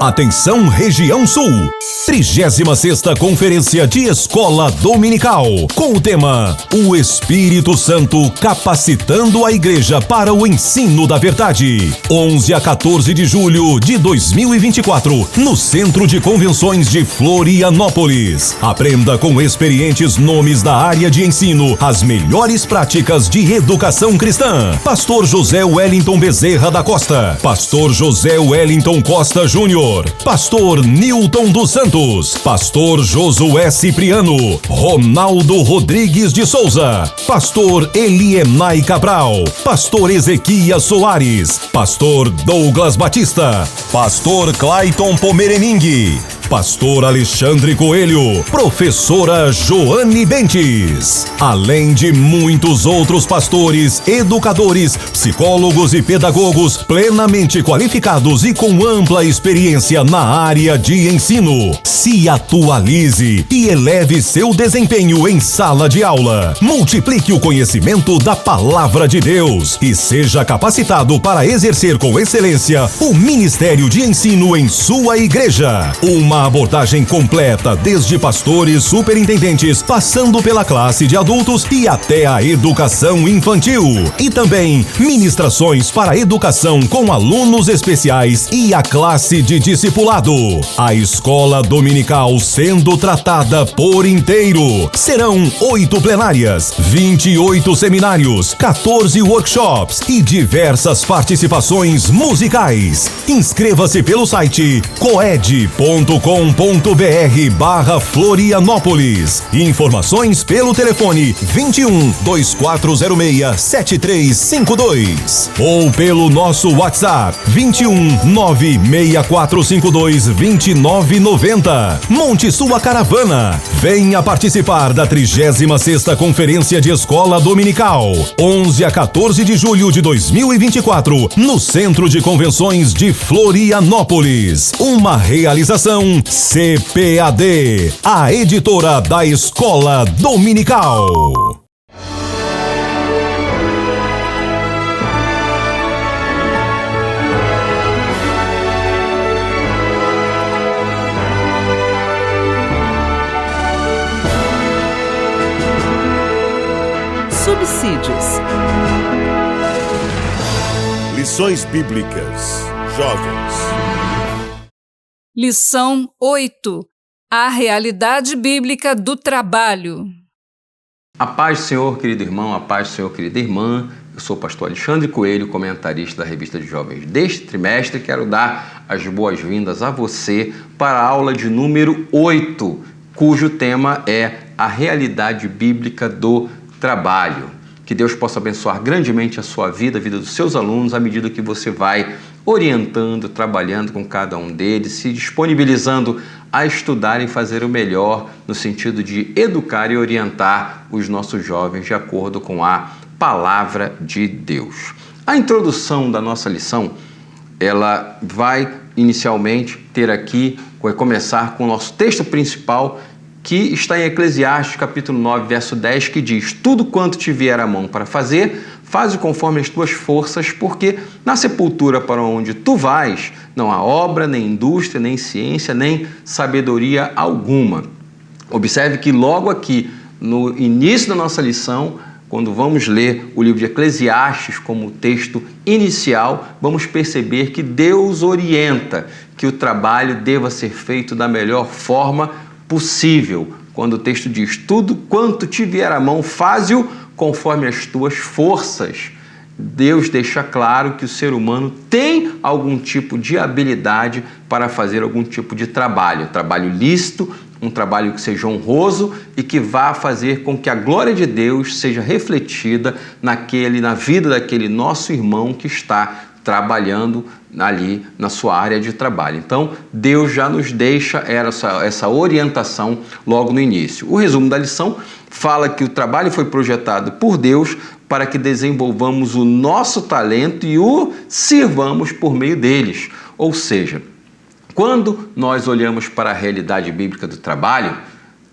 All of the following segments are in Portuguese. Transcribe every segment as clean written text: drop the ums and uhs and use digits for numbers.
Atenção, região sul. 36ª Conferência de Escola Dominical, com o tema O Espírito Santo capacitando a igreja para o ensino da verdade. 11 a 14 de julho de 2024, no Centro de Convenções de Florianópolis. Aprenda com experientes nomes da área de ensino as melhores práticas de educação cristã. Pastor José Wellington Bezerra da Costa, Pastor José Wellington Costa Júnior, Pastor Nilton dos Santos, Pastor Josué Cipriano, Ronaldo Rodrigues de Souza, Pastor Elienay Cabral, Pastor Ezequias Soares, Pastor Douglas Batista, Pastor Clayton Pomerening, Pastor Alexandre Coelho, Professora Joane Bentes, além de muitos outros pastores, educadores, psicólogos e pedagogos plenamente qualificados e com ampla experiência na área de ensino. Se atualize e eleve seu desempenho em sala de aula. Multiplique o conhecimento da Palavra de Deus e seja capacitado para exercer com excelência o ministério de ensino em sua igreja. Uma abordagem completa, desde pastores, superintendentes, passando pela classe de adultos e até a educação infantil. E também ministrações para a educação com alunos especiais e a classe de discipulado. A escola dominical sendo tratada por inteiro. Serão 8 plenárias, 28 seminários, 14 workshops e diversas participações musicais. Inscreva-se pelo site coed.com.br/Florianópolis. Informações pelo telefone 21 2406 7352 ou pelo nosso WhatsApp 21 96452 2990. Monte sua caravana. Venha participar da 36ª Conferência de Escola Dominical, 11 a 14 de julho de 2024, no Centro de Convenções de Florianópolis. Uma realização CPAD, a editora da Escola Dominical. Subsídios. Lições Bíblicas. Jovens. Lição 8. A realidade bíblica do trabalho. A paz do Senhor, querido irmão, a paz do Senhor, querida irmã. Eu sou o pastor Alexandre Coelho, comentarista da Revista de Jovens deste trimestre. Quero dar as boas-vindas a você para a aula de número 8, cujo tema é a realidade bíblica do trabalho. Que Deus possa abençoar grandemente a sua vida, a vida dos seus alunos, à medida que você vai orientando, trabalhando com cada um deles, se disponibilizando a estudar e fazer o melhor no sentido de educar e orientar os nossos jovens de acordo com a Palavra de Deus. A introdução da nossa lição, ela vai inicialmente começar com o nosso texto principal, que está em Eclesiastes, capítulo 9, verso 10, que diz: tudo quanto te vier à mão para fazer, faze conforme as tuas forças, porque na sepultura para onde tu vais, não há obra, nem indústria, nem ciência, nem sabedoria alguma. Observe que logo aqui, no início da nossa lição, quando vamos ler o livro de Eclesiastes como texto inicial, vamos perceber que Deus orienta que o trabalho deva ser feito da melhor forma possível. Quando o texto diz: tudo quanto te vier à mão, faze-o conforme as tuas forças. Deus deixa claro que o ser humano tem algum tipo de habilidade para fazer algum tipo de trabalho lícito, um trabalho que seja honroso e que vá fazer com que a glória de Deus seja refletida na vida daquele nosso irmão que está trabalhando ali na sua área de trabalho. Então, Deus já nos deixa essa orientação logo no início. O resumo da lição fala que o trabalho foi projetado por Deus para que desenvolvamos o nosso talento e o sirvamos por meio deles. Ou seja, quando nós olhamos para a realidade bíblica do trabalho,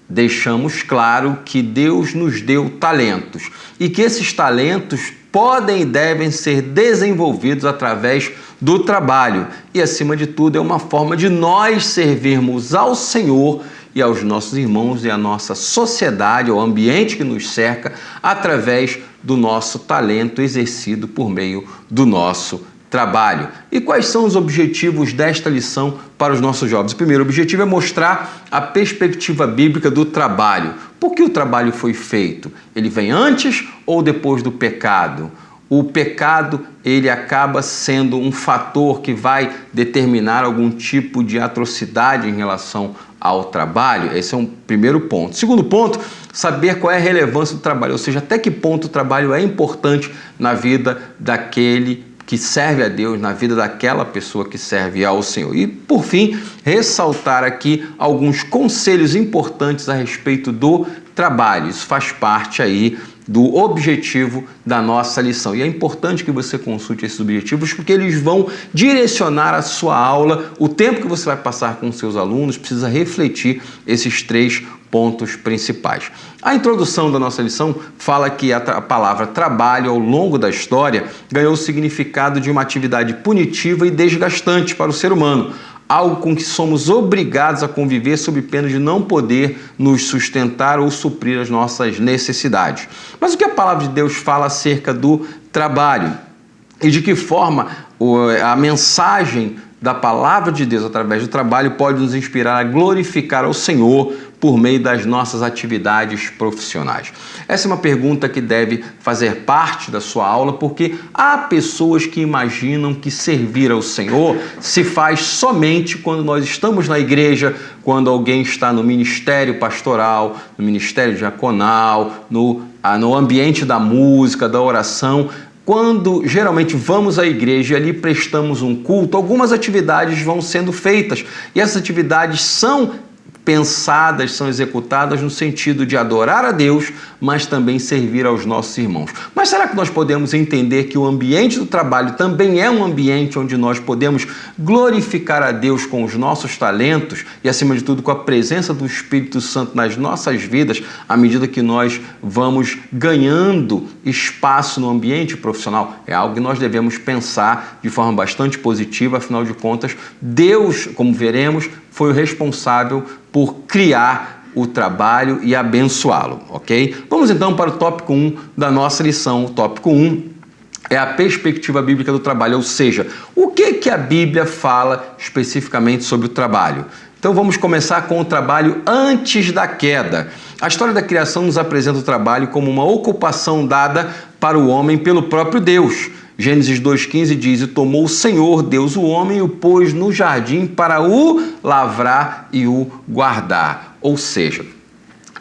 deixamos claro que Deus nos deu talentos e que esses talentos podem e devem ser desenvolvidos através do trabalho. E, acima de tudo, é uma forma de nós servirmos ao Senhor e aos nossos irmãos e à nossa sociedade, ao ambiente que nos cerca, através do nosso talento exercido por meio do nosso trabalho. E quais são os objetivos desta lição para os nossos jovens? O primeiro objetivo é mostrar a perspectiva bíblica do trabalho. Por que o trabalho foi feito? Ele vem antes ou depois do pecado? O pecado, ele acaba sendo um fator que vai determinar algum tipo de atrocidade em relação ao trabalho? Esse é um primeiro ponto. Segundo ponto, saber qual é a relevância do trabalho, ou seja, até que ponto o trabalho é importante na vida daquele que serve a Deus, na vida daquela pessoa que serve ao Senhor. E, por fim, ressaltar aqui alguns conselhos importantes a respeito do trabalho. Isso faz parte aí do objetivo da nossa lição. E é importante que você consulte esses objetivos, porque eles vão direcionar a sua aula. O tempo que você vai passar com seus alunos precisa refletir esses 3 pontos principais. A introdução da nossa lição fala que a palavra trabalho, ao longo da história, ganhou o significado de uma atividade punitiva e desgastante para o ser humano, algo com que somos obrigados a conviver sob pena de não poder nos sustentar ou suprir as nossas necessidades. Mas o que a palavra de Deus fala acerca do trabalho? E de que forma a mensagem da palavra de Deus através do trabalho pode nos inspirar a glorificar ao Senhor por meio das nossas atividades profissionais? Essa é uma pergunta que deve fazer parte da sua aula, porque há pessoas que imaginam que servir ao Senhor se faz somente quando nós estamos na igreja, quando alguém está no ministério pastoral, no ministério diaconal, no ambiente da música, da oração. Quando geralmente vamos à igreja e ali prestamos um culto, algumas atividades vão sendo feitas, e essas atividades são pensadas, são executadas no sentido de adorar a Deus, mas também servir aos nossos irmãos. Mas será que nós podemos entender que o ambiente do trabalho também é um ambiente onde nós podemos glorificar a Deus com os nossos talentos e, acima de tudo, com a presença do Espírito Santo nas nossas vidas, à medida que nós vamos ganhando espaço no ambiente profissional? É algo que nós devemos pensar de forma bastante positiva, afinal de contas, Deus, como veremos, foi o responsável por criar o trabalho e abençoá-lo, ok? Vamos então para o tópico 1 da nossa lição. O tópico 1 é a perspectiva bíblica do trabalho, ou seja, o que a Bíblia fala especificamente sobre o trabalho. Então vamos começar com o trabalho antes da queda. A história da criação nos apresenta o trabalho como uma ocupação dada para o homem pelo próprio Deus. Gênesis 2,15 diz: "E tomou o Senhor Deus o homem e o pôs no jardim para o lavrar e o guardar." Ou seja,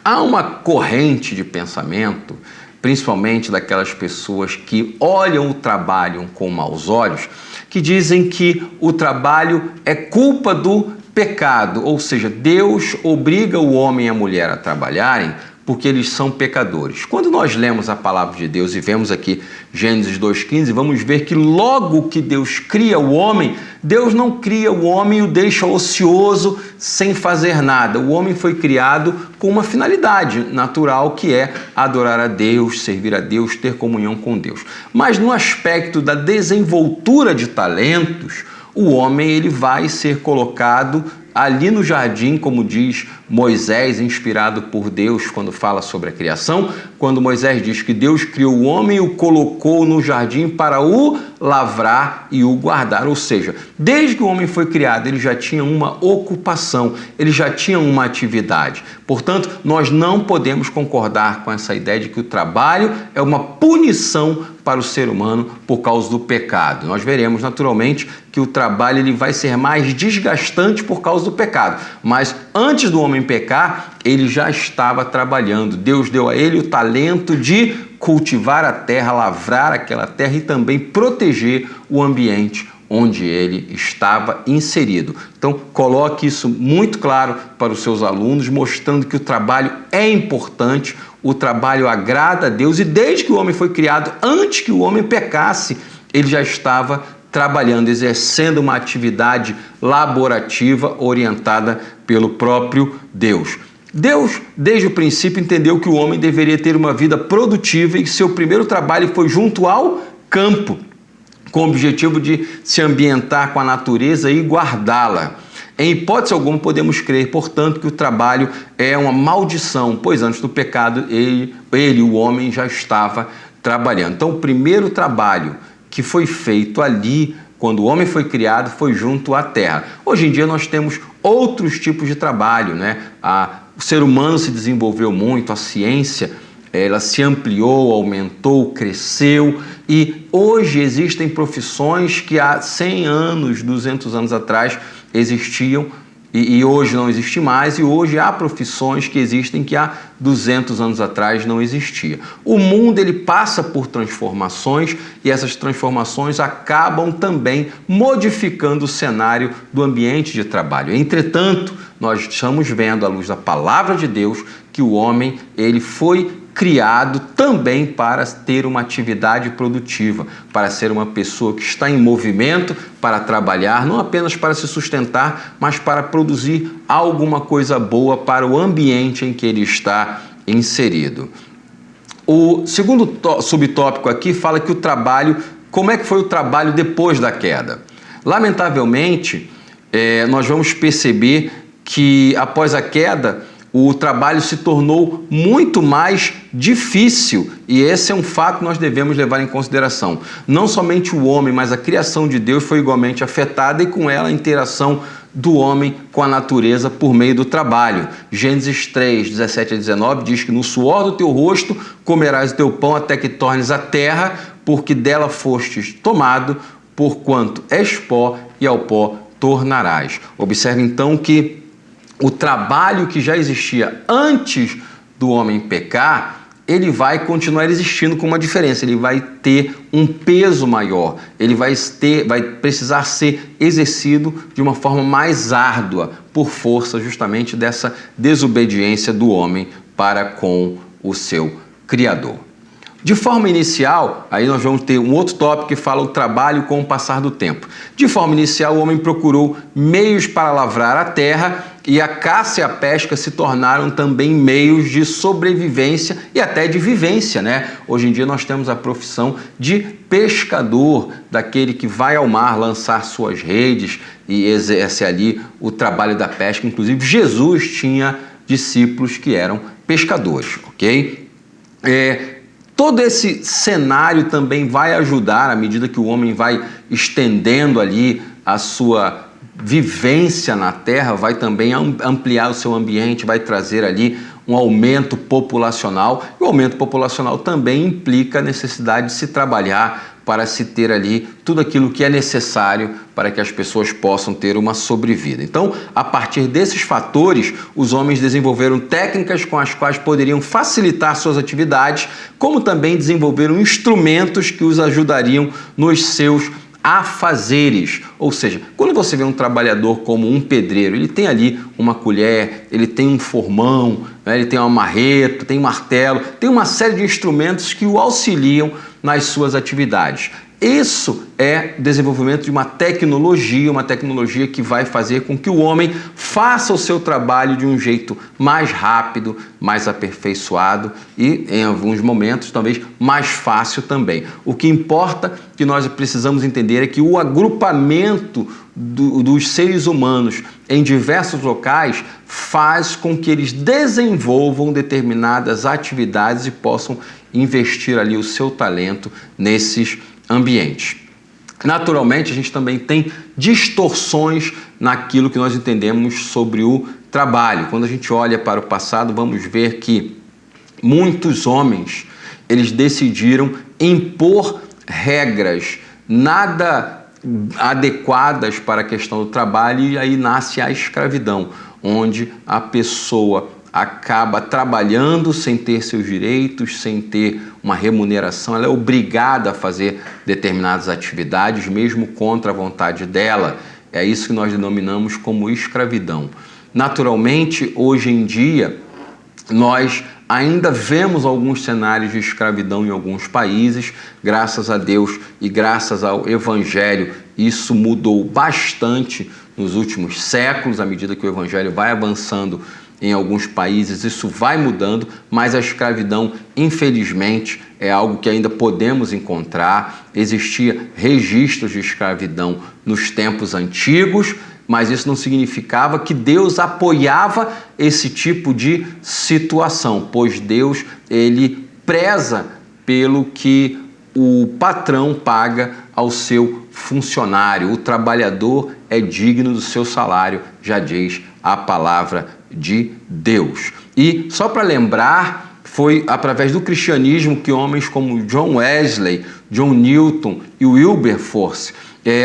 há uma corrente de pensamento, principalmente daquelas pessoas que olham o trabalho com maus olhos, que dizem que o trabalho é culpa do pecado, ou seja, Deus obriga o homem e a mulher a trabalharem porque eles são pecadores. Quando nós lemos a palavra de Deus e vemos aqui Gênesis 2,15, vamos ver que logo que Deus cria o homem, Deus não cria o homem e o deixa ocioso sem fazer nada. O homem foi criado com uma finalidade natural, que é adorar a Deus, servir a Deus, ter comunhão com Deus. Mas no aspecto da desenvoltura de talentos, o homem ele vai ser colocado ali no jardim, como diz Moisés, inspirado por Deus quando fala sobre a criação, quando Moisés diz que Deus criou o homem e o colocou no jardim para o lavrar e o guardar. Ou seja, desde que o homem foi criado, ele já tinha uma ocupação, ele já tinha uma atividade. Portanto, nós não podemos concordar com essa ideia de que o trabalho é uma punição para o ser humano por causa do pecado. Nós veremos naturalmente que o trabalho ele vai ser mais desgastante por causa do pecado, mas antes do homem pecar, ele já estava trabalhando. Deus deu a ele o talento de cultivar a terra, lavrar aquela terra e também proteger o ambiente onde ele estava inserido. Então, coloque isso muito claro para os seus alunos, mostrando que o trabalho é importante, o trabalho agrada a Deus, e desde que o homem foi criado, antes que o homem pecasse, ele já estava trabalhando, exercendo uma atividade laborativa orientada pelo próprio Deus. Deus, desde o princípio, entendeu que o homem deveria ter uma vida produtiva e que seu primeiro trabalho foi junto ao campo, com o objetivo de se ambientar com a natureza e guardá-la. Em hipótese alguma podemos crer, portanto, que o trabalho é uma maldição, pois antes do pecado o homem, já estava trabalhando. Então, o primeiro trabalho que foi feito ali, quando o homem foi criado, foi junto à terra. Hoje em dia nós temos outros tipos de trabalho, né? O ser humano se desenvolveu muito, a ciência ela se ampliou, aumentou, cresceu e hoje existem profissões que há 100 anos, 200 anos atrás existiam e hoje não existe mais, e hoje há profissões que existem que há 200 anos atrás não existia. O mundo ele passa por transformações e essas transformações acabam também modificando o cenário do ambiente de trabalho. Entretanto, nós estamos vendo à luz da palavra de Deus que o homem ele foi criado também para ter uma atividade produtiva, para ser uma pessoa que está em movimento, para trabalhar, não apenas para se sustentar, mas para produzir alguma coisa boa para o ambiente em que ele está inserido. O segundo subtópico aqui fala que o trabalho, como é que foi o trabalho depois da queda? Lamentavelmente, nós vamos perceber que após a queda, o trabalho se tornou muito mais difícil e esse é um fato que nós devemos levar em consideração. Não somente o homem, mas a criação de Deus foi igualmente afetada e com ela a interação do homem com a natureza por meio do trabalho. Gênesis 3, 17 a 19 diz que no suor do teu rosto comerás o teu pão até que tornes a terra, porque dela fostes tomado, porquanto és pó e ao pó tornarás. Observe então que o trabalho que já existia antes do homem pecar, ele vai continuar existindo com uma diferença, ele vai ter um peso maior, ele vai precisar ser exercido de uma forma mais árdua, por força justamente dessa desobediência do homem para com o seu Criador. De forma inicial, aí nós vamos ter um outro tópico que fala o trabalho com o passar do tempo. De forma inicial, o homem procurou meios para lavrar a terra e a caça e a pesca se tornaram também meios de sobrevivência e até de vivência, né? Hoje em dia nós temos a profissão de pescador, daquele que vai ao mar lançar suas redes e exerce ali o trabalho da pesca. Inclusive, Jesus tinha discípulos que eram pescadores, ok? Todo esse cenário também vai ajudar, à medida que o homem vai estendendo ali a sua vivência na terra, vai também ampliar o seu ambiente, vai trazer ali um aumento populacional. E o aumento populacional também implica a necessidade de se trabalhar para se ter ali tudo aquilo que é necessário para que as pessoas possam ter uma sobrevida. Então, a partir desses fatores, os homens desenvolveram técnicas com as quais poderiam facilitar suas atividades, como também desenvolveram instrumentos que os ajudariam nos seus afazeres. Ou seja, quando você vê um trabalhador como um pedreiro, ele tem ali uma colher, ele tem um formão, né? Ele tem uma marreta, tem um martelo, tem uma série de instrumentos que o auxiliam nas suas atividades. Isso é desenvolvimento de uma tecnologia que vai fazer com que o homem faça o seu trabalho de um jeito mais rápido, mais aperfeiçoado e, em alguns momentos, talvez mais fácil também. O que importa, que nós precisamos entender, é que o agrupamento dos seres humanos em diversos locais faz com que eles desenvolvam determinadas atividades e possam investir ali o seu talento nesses ambientes. Naturalmente, a gente também tem distorções naquilo que nós entendemos sobre o trabalho. Quando a gente olha para o passado, vamos ver que muitos homens, eles decidiram impor regras nada adequadas para a questão do trabalho e aí nasce a escravidão, onde a pessoa acaba trabalhando sem ter seus direitos, sem ter uma remuneração, ela é obrigada a fazer determinadas atividades, mesmo contra a vontade dela. É isso que nós denominamos como escravidão. Naturalmente, hoje em dia, nós ainda vemos alguns cenários de escravidão em alguns países, graças a Deus e graças ao Evangelho, isso mudou bastante nos últimos séculos, à medida que o Evangelho vai avançando em alguns países isso vai mudando, mas a escravidão, infelizmente, é algo que ainda podemos encontrar. Existia registros de escravidão nos tempos antigos, mas isso não significava que Deus apoiava esse tipo de situação, pois Deus, ele preza pelo que o patrão paga ao seu funcionário. O trabalhador é digno do seu salário, já diz a palavra de Deus. E só para lembrar, foi através do cristianismo que homens como John Wesley, John Newton e Wilberforce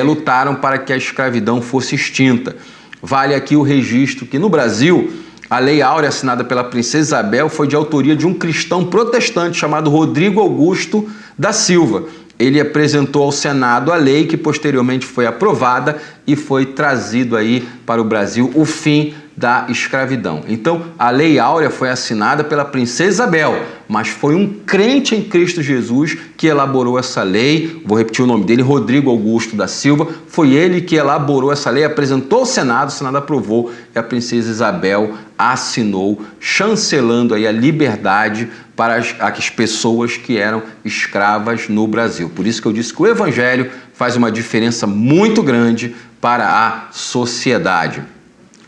lutaram para que a escravidão fosse extinta. Vale aqui o registro que no Brasil a Lei Áurea assinada pela Princesa Isabel foi de autoria de um cristão protestante chamado Rodrigo Augusto da Silva. Ele apresentou ao Senado a lei que posteriormente foi aprovada e foi trazido aí para o Brasil o fim da escravidão. Então, a Lei Áurea foi assinada pela Princesa Isabel, mas foi um crente em Cristo Jesus que elaborou essa lei. Vou repetir o nome dele, Rodrigo Augusto da Silva. Foi ele que elaborou essa lei, apresentou ao Senado, o Senado aprovou e a Princesa Isabel assinou, chancelando aí a liberdade para as pessoas que eram escravas no Brasil. Por isso que eu disse que o Evangelho faz uma diferença muito grande para a sociedade.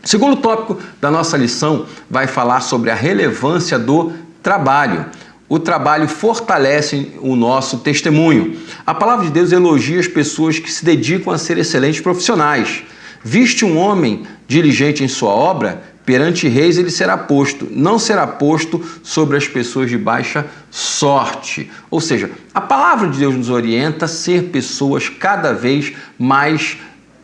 O segundo tópico da nossa lição vai falar sobre a relevância do trabalho. O trabalho fortalece o nosso testemunho. A palavra de Deus elogia as pessoas que se dedicam a ser excelentes profissionais. Viste um homem diligente em sua obra, perante reis ele será posto, não será posto sobre as pessoas de baixa sorte. Ou seja, a palavra de Deus nos orienta a ser pessoas cada vez mais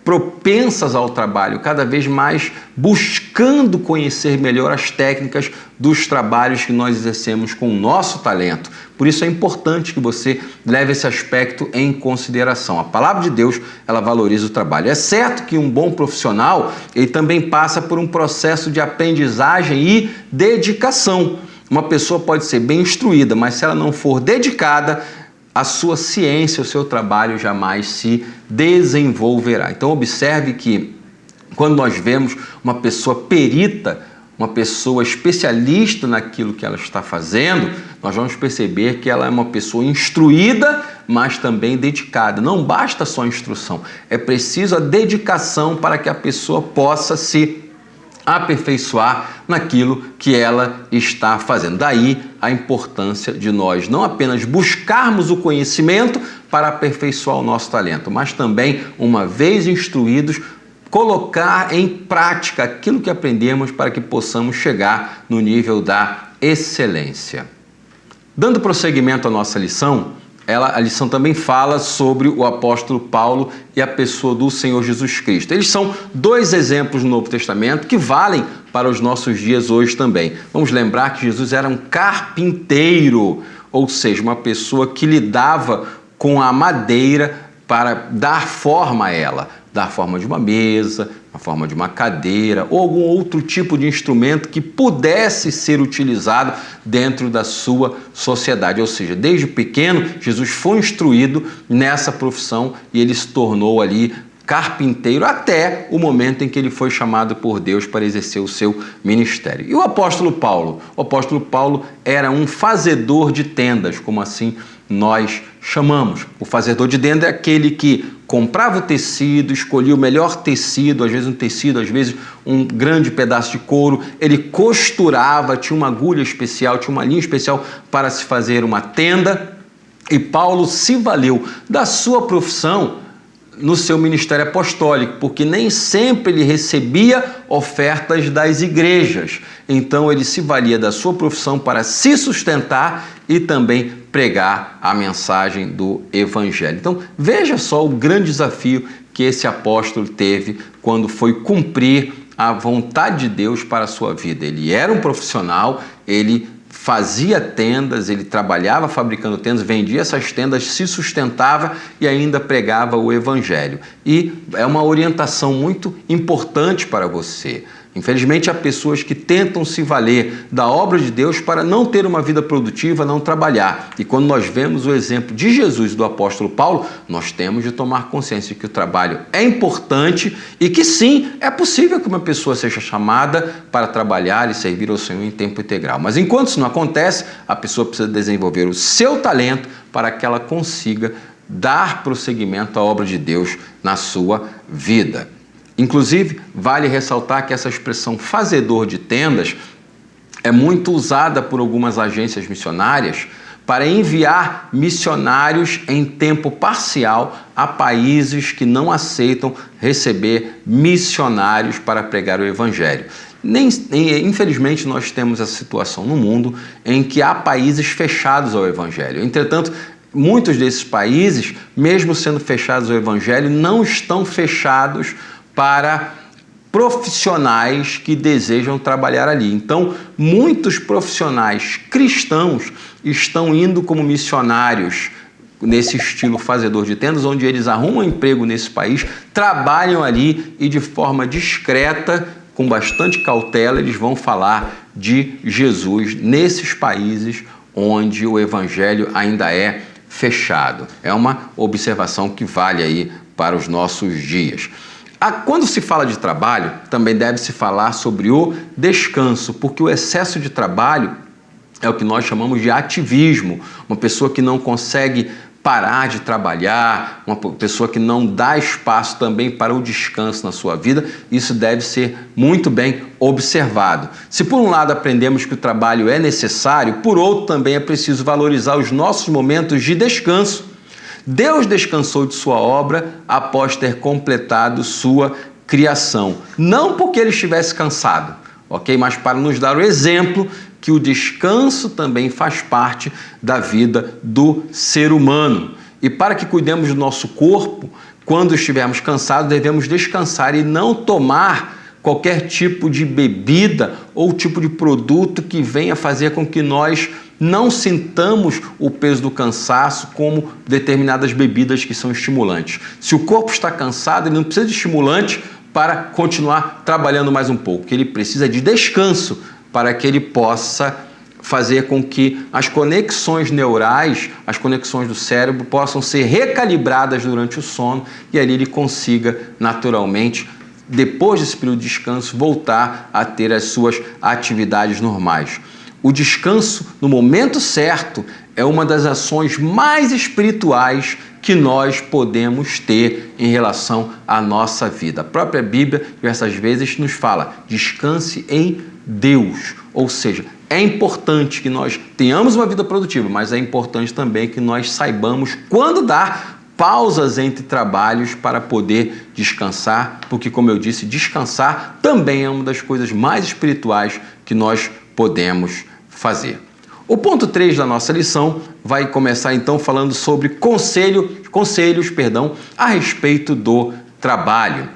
propensas ao trabalho, cada vez mais buscando conhecer melhor as técnicas dos trabalhos que nós exercemos com o nosso talento. Por isso é importante que você leve esse aspecto em consideração. A palavra de Deus, ela valoriza o trabalho. É certo que um bom profissional, ele também passa por um processo de aprendizagem e dedicação. Uma pessoa pode ser bem instruída, mas se ela não for dedicada, a sua ciência, o seu trabalho jamais se desenvolverá. Então observe que quando nós vemos uma pessoa perita, uma pessoa especialista naquilo que ela está fazendo, nós vamos perceber que ela é uma pessoa instruída, mas também dedicada. Não basta só a instrução, é preciso a dedicação para que a pessoa possa se aperfeiçoar naquilo que ela está fazendo. Daí a importância de nós não apenas buscarmos o conhecimento para aperfeiçoar o nosso talento, mas também, uma vez instruídos, colocar em prática aquilo que aprendemos para que possamos chegar no nível da excelência. Dando prosseguimento à nossa lição, a lição também fala sobre o apóstolo Paulo e a pessoa do Senhor Jesus Cristo. Eles são dois exemplos no Novo Testamento que valem para os nossos dias hoje também. Vamos lembrar que Jesus era um carpinteiro, ou seja, uma pessoa que lidava com a madeira para dar forma a ela, dar forma de uma mesa, a forma de uma cadeira ou algum outro tipo de instrumento que pudesse ser utilizado dentro da sua sociedade. Ou seja, desde pequeno, Jesus foi instruído nessa profissão e ele se tornou ali carpinteiro até o momento em que ele foi chamado por Deus para exercer o seu ministério. E o apóstolo Paulo? O apóstolo Paulo era um fazedor de tendas, como assim nós chamamos. O fazedor de tenda é aquele que comprava o tecido, escolhia o melhor tecido, às vezes um tecido, às vezes um grande pedaço de couro, ele costurava, tinha uma agulha especial, tinha uma linha especial para se fazer uma tenda, e Paulo se valeu da sua profissão no seu ministério apostólico, porque nem sempre ele recebia ofertas das igrejas. Então ele se valia da sua profissão para se sustentar e também pregar a mensagem do Evangelho. Então veja só o grande desafio que esse apóstolo teve quando foi cumprir a vontade de Deus para a sua vida. Ele era um profissional, ele fazia tendas, ele trabalhava fabricando tendas, vendia essas tendas, se sustentava e ainda pregava o evangelho. E é uma orientação muito importante para você. Infelizmente, há pessoas que tentam se valer da obra de Deus para não ter uma vida produtiva, não trabalhar. E quando nós vemos o exemplo de Jesus e do apóstolo Paulo, nós temos de tomar consciência de que o trabalho é importante e que sim, é possível que uma pessoa seja chamada para trabalhar e servir ao Senhor em tempo integral. Mas enquanto isso não acontece, a pessoa precisa desenvolver o seu talento para que ela consiga dar prosseguimento à obra de Deus na sua vida. Inclusive, vale ressaltar que essa expressão fazedor de tendas é muito usada por algumas agências missionárias para enviar missionários em tempo parcial a países que não aceitam receber missionários para pregar o evangelho. Infelizmente, nós temos essa situação no mundo em que há países fechados ao evangelho. Entretanto, muitos desses países, mesmo sendo fechados ao evangelho, não estão fechados para profissionais que desejam trabalhar ali. Então, muitos profissionais cristãos estão indo como missionários nesse estilo fazedor de tendas, onde eles arrumam emprego nesse país, trabalham ali e de forma discreta, com bastante cautela, eles vão falar de Jesus nesses países onde o evangelho ainda é fechado. É uma observação que vale aí para os nossos dias. Quando se fala de trabalho, também deve-se falar sobre o descanso, porque o excesso de trabalho é o que nós chamamos de ativismo. Uma pessoa que não consegue parar de trabalhar, uma pessoa que não dá espaço também para o descanso na sua vida, isso deve ser muito bem observado. Se por um lado aprendemos que o trabalho é necessário, por outro também é preciso valorizar os nossos momentos de descanso. Deus descansou de sua obra após ter completado sua criação. Não porque ele estivesse cansado, ok? Mas para nos dar o exemplo que o descanso também faz parte da vida do ser humano. E para que cuidemos do nosso corpo, quando estivermos cansados, devemos descansar e não tomar qualquer tipo de bebida ou tipo de produto que venha fazer com que nós não sintamos o peso do cansaço, como determinadas bebidas que são estimulantes. Se o corpo está cansado, ele não precisa de estimulante para continuar trabalhando mais um pouco, ele precisa de descanso para que ele possa fazer com que as conexões neurais, as conexões do cérebro possam ser recalibradas durante o sono e ali ele consiga naturalmente, depois desse período de descanso, voltar a ter as suas atividades normais. O descanso, no momento certo, é uma das ações mais espirituais que nós podemos ter em relação à nossa vida. A própria Bíblia, diversas vezes, nos fala: descanse em Deus. Ou seja, é importante que nós tenhamos uma vida produtiva, mas é importante também que nós saibamos quando dar pausas entre trabalhos para poder descansar, porque, como eu disse, descansar também é uma das coisas mais espirituais que nós podemos fazer. O ponto 3 da nossa lição vai começar então falando sobre conselhos a respeito do trabalho.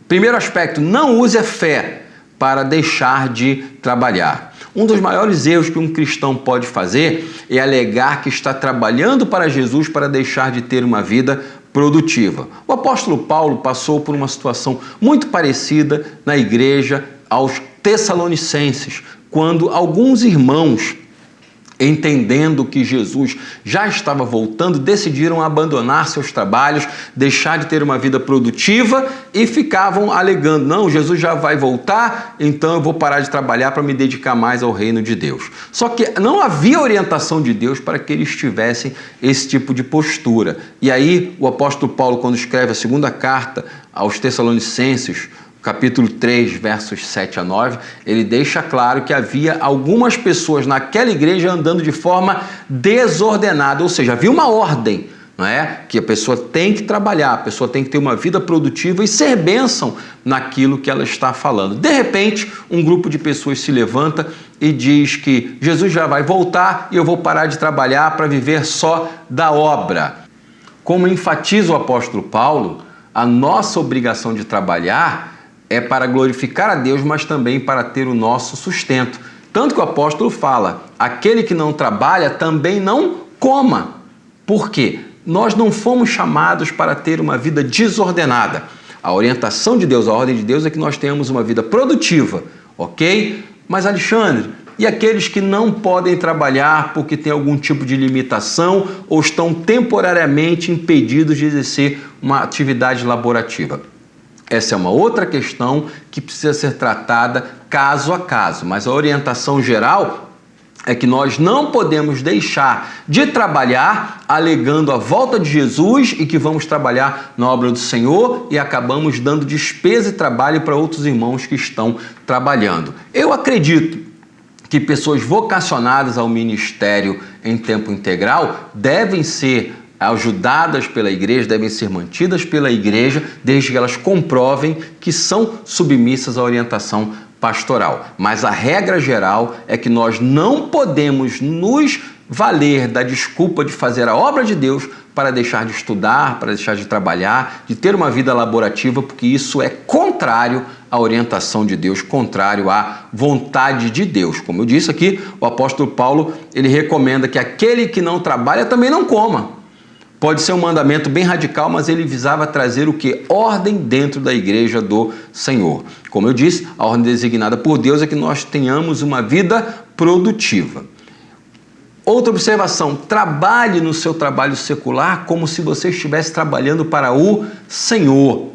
Primeiro aspecto, não use a fé para deixar de trabalhar. Um dos maiores erros que um cristão pode fazer é alegar que está trabalhando para Jesus para deixar de ter uma vida produtiva. O apóstolo Paulo passou por uma situação muito parecida na igreja aos Tessalonicenses, quando alguns irmãos, entendendo que Jesus já estava voltando, decidiram abandonar seus trabalhos, deixar de ter uma vida produtiva e ficavam alegando: não, Jesus já vai voltar, então eu vou parar de trabalhar para me dedicar mais ao reino de Deus. Só que não havia orientação de Deus para que eles tivessem esse tipo de postura. E aí o apóstolo Paulo, quando escreve a segunda carta aos Tessalonicenses, capítulo 3, versos 7 a 9, ele deixa claro que havia algumas pessoas naquela igreja andando de forma desordenada, ou seja, havia uma ordem, não é? Que a pessoa tem que trabalhar, a pessoa tem que ter uma vida produtiva e ser bênção naquilo que ela está falando. De repente, um grupo de pessoas se levanta e diz que Jesus já vai voltar e eu vou parar de trabalhar para viver só da obra. Como enfatiza o apóstolo Paulo, a nossa obrigação de trabalhar é para glorificar a Deus, mas também para ter o nosso sustento. Tanto que o apóstolo fala, aquele que não trabalha também não coma. Por quê? Nós não fomos chamados para ter uma vida desordenada. A orientação de Deus, a ordem de Deus é que nós tenhamos uma vida produtiva, ok? Mas, Alexandre, e aqueles que não podem trabalhar porque têm algum tipo de limitação ou estão temporariamente impedidos de exercer uma atividade laborativa? Essa é uma outra questão que precisa ser tratada caso a caso, mas a orientação geral é que nós não podemos deixar de trabalhar alegando a volta de Jesus e que vamos trabalhar na obra do Senhor e acabamos dando despesa e trabalho para outros irmãos que estão trabalhando. Eu acredito que pessoas vocacionadas ao ministério em tempo integral devem ser ajudadas pela igreja, devem ser mantidas pela igreja, desde que elas comprovem que são submissas à orientação pastoral. Mas a regra geral é que nós não podemos nos valer da desculpa de fazer a obra de Deus para deixar de estudar, para deixar de trabalhar, de ter uma vida laborativa, porque isso é contrário à orientação de Deus, contrário à vontade de Deus. Como eu disse aqui, o apóstolo Paulo, ele recomenda que aquele que não trabalha também não coma. Pode ser um mandamento bem radical, mas ele visava trazer o quê? Ordem dentro da igreja do Senhor. Como eu disse, a ordem designada por Deus é que nós tenhamos uma vida produtiva. Outra observação, trabalhe no seu trabalho secular como se você estivesse trabalhando para o Senhor.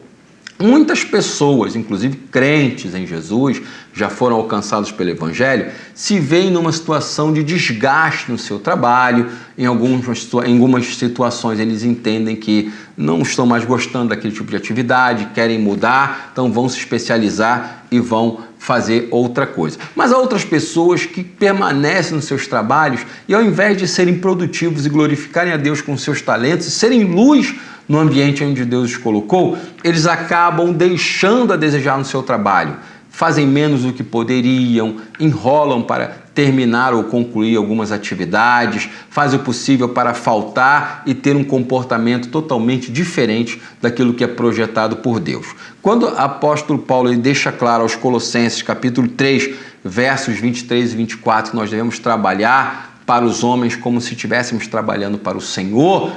Muitas pessoas, inclusive crentes em Jesus, já foram alcançados pelo Evangelho, se veem numa situação de desgaste no seu trabalho. Em algumas situações eles entendem que não estão mais gostando daquele tipo de atividade, querem mudar, então vão se especializar e vão fazer outra coisa. Mas há outras pessoas que permanecem nos seus trabalhos e ao invés de serem produtivos e glorificarem a Deus com seus talentos e serem luz no ambiente onde Deus os colocou, eles acabam deixando a desejar no seu trabalho, fazem menos do que poderiam, enrolam para terminar ou concluir algumas atividades, fazem o possível para faltar e ter um comportamento totalmente diferente daquilo que é projetado por Deus. Quando o apóstolo Paulo ele deixa claro aos Colossenses, capítulo 3, versos 23 e 24, que nós devemos trabalhar para os homens como se estivéssemos trabalhando para o Senhor,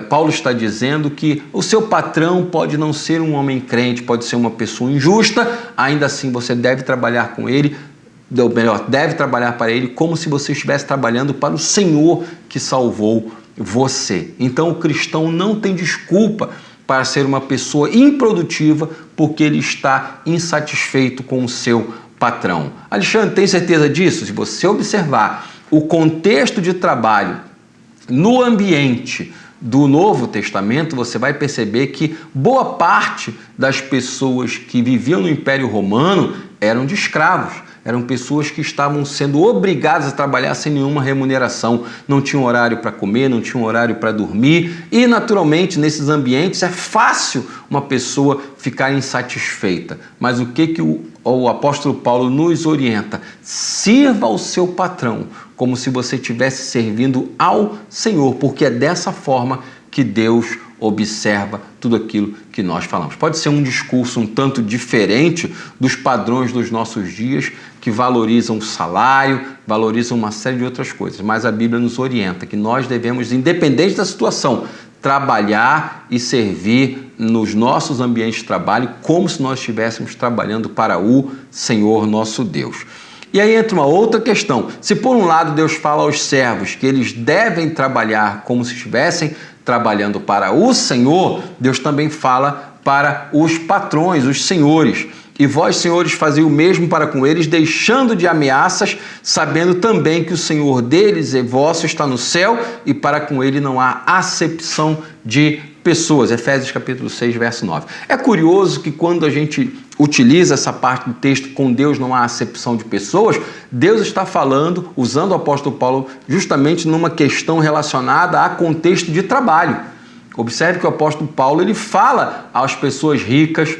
Paulo está dizendo que o seu patrão pode não ser um homem crente, pode ser uma pessoa injusta, ainda assim você deve trabalhar com ele, ou melhor, deve trabalhar para ele como se você estivesse trabalhando para o Senhor que salvou você. Então o cristão não tem desculpa para ser uma pessoa improdutiva porque ele está insatisfeito com o seu patrão. Alexandre, tem certeza disso? Se você observar o contexto de trabalho no ambiente do Novo Testamento, você vai perceber que boa parte das pessoas que viviam no Império Romano eram de escravos. Eram pessoas que estavam sendo obrigadas a trabalhar sem nenhuma remuneração. Não tinham horário para comer, não tinham horário para dormir. E, naturalmente, nesses ambientes é fácil uma pessoa ficar insatisfeita. Mas o que o apóstolo Paulo nos orienta? Sirva ao seu patrão como se você estivesse servindo ao Senhor, porque é dessa forma que Deus observa tudo aquilo que nós falamos. Pode ser um discurso um tanto diferente dos padrões dos nossos dias, que valorizam o salário, valorizam uma série de outras coisas, mas a Bíblia nos orienta que nós devemos, independente da situação, trabalhar e servir nos nossos ambientes de trabalho como se nós estivéssemos trabalhando para o Senhor nosso Deus. E aí entra uma outra questão. Se por um lado Deus fala aos servos que eles devem trabalhar como se estivessem trabalhando para o Senhor, Deus também fala para os patrões, os senhores. E vós, senhores, fazei o mesmo para com eles, deixando de ameaças, sabendo também que o Senhor deles e vosso está no céu e para com ele não há acepção de pessoas. Efésios capítulo 6, verso 9. É curioso que quando a gente utiliza essa parte do texto, com Deus não há acepção de pessoas, Deus está falando, usando o apóstolo Paulo, justamente numa questão relacionada a contexto de trabalho. Observe que o apóstolo Paulo ele fala às pessoas ricas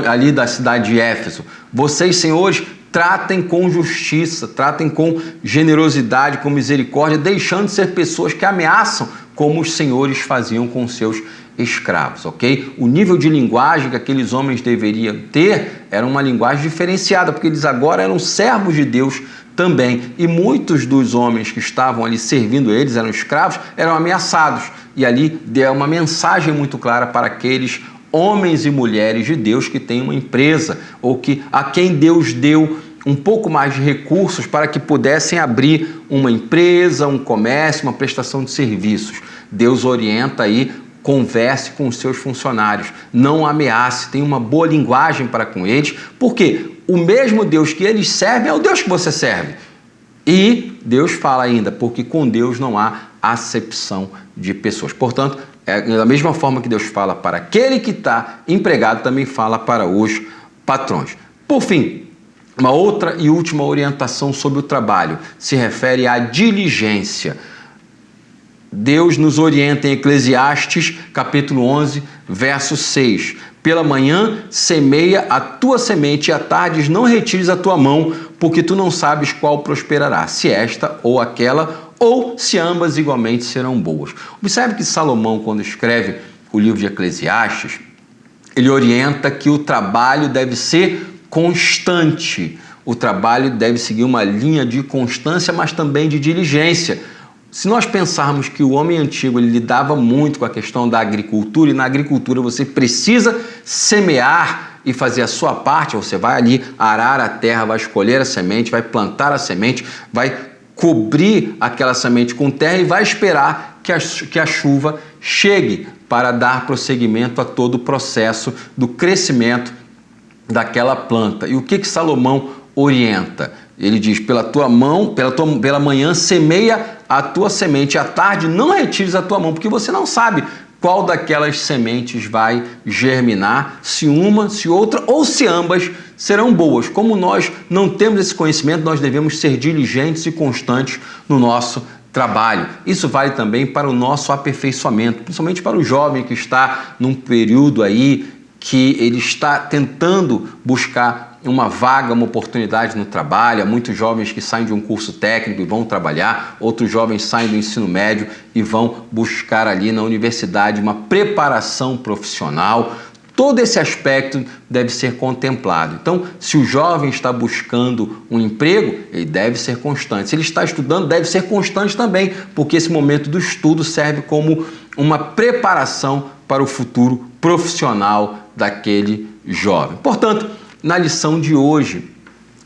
ali da cidade de Éfeso: vocês, senhores, tratem com justiça, tratem com generosidade, com misericórdia, deixando de ser pessoas que ameaçam como os senhores faziam com seus escravos, ok? O nível de linguagem que aqueles homens deveriam ter era uma linguagem diferenciada, porque eles agora eram servos de Deus também. E muitos dos homens que estavam ali servindo eles, eram escravos, eram ameaçados. E ali deu uma mensagem muito clara para aqueles homens e mulheres de Deus que têm uma empresa, ou que a quem Deus deu um pouco mais de recursos para que pudessem abrir uma empresa, um comércio, uma prestação de serviços. Deus orienta aí: converse com os seus funcionários, não ameace, tenha uma boa linguagem para com eles, porque o mesmo Deus que eles servem é o Deus que você serve. E Deus fala ainda, porque com Deus não há acepção de pessoas. Portanto, da mesma forma que Deus fala para aquele que está empregado, também fala para os patrões. Por fim, uma outra e última orientação sobre o trabalho se refere à diligência. Deus nos orienta em Eclesiastes, capítulo 11, verso 6. Pela manhã semeia a tua semente e à tarde não retires a tua mão, porque tu não sabes qual prosperará, se esta ou aquela, ou se ambas igualmente serão boas. Observe que Salomão, quando escreve o livro de Eclesiastes, ele orienta que o trabalho deve ser constante. O trabalho deve seguir uma linha de constância, mas também de diligência. Se nós pensarmos que o homem antigo ele lidava muito com a questão da agricultura, e na agricultura você precisa semear e fazer a sua parte, você vai ali arar a terra, vai escolher a semente, vai plantar a semente, vai cobrir aquela semente com terra e vai esperar que a chuva chegue para dar prosseguimento a todo o processo do crescimento daquela planta. E o que Salomão orienta? Ele diz: pela manhã semeia a tua semente, à tarde não retires a tua mão, porque você não sabe qual daquelas sementes vai germinar, se uma, se outra ou se ambas serão boas. Como nós não temos esse conhecimento, nós devemos ser diligentes e constantes no nosso trabalho. Isso vale também para o nosso aperfeiçoamento, principalmente para o jovem que está num período aí que ele está tentando buscar uma vaga, uma oportunidade no trabalho. Há muitos jovens que saem de um curso técnico e vão trabalhar, outros jovens saem do ensino médio e vão buscar ali na universidade uma preparação profissional. Todo esse aspecto deve ser contemplado. Então, se o jovem está buscando um emprego, ele deve ser constante. Se ele está estudando, deve ser constante também, porque esse momento do estudo serve como uma preparação para o futuro profissional daquele jovem. Portanto, na lição de hoje,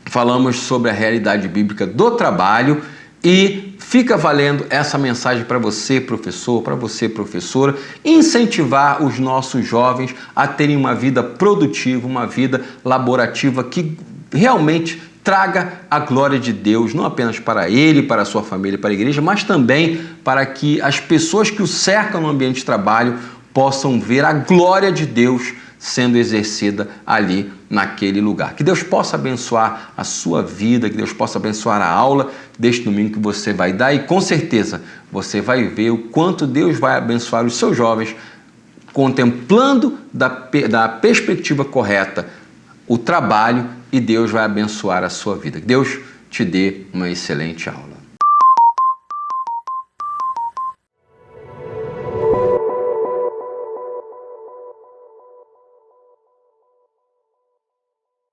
falamos sobre a realidade bíblica do trabalho e fica valendo essa mensagem para você, professor, para você, professora, incentivar os nossos jovens a terem uma vida produtiva, uma vida laborativa que realmente traga a glória de Deus, não apenas para ele, para a sua família, para a igreja, mas também para que as pessoas que o cercam no ambiente de trabalho possam ver a glória de Deus sendo exercida ali naquele lugar. Que Deus possa abençoar a sua vida, que Deus possa abençoar a aula deste domingo que você vai dar, e com certeza você vai ver o quanto Deus vai abençoar os seus jovens contemplando da perspectiva correta o trabalho, e Deus vai abençoar a sua vida. Que Deus te dê uma excelente aula.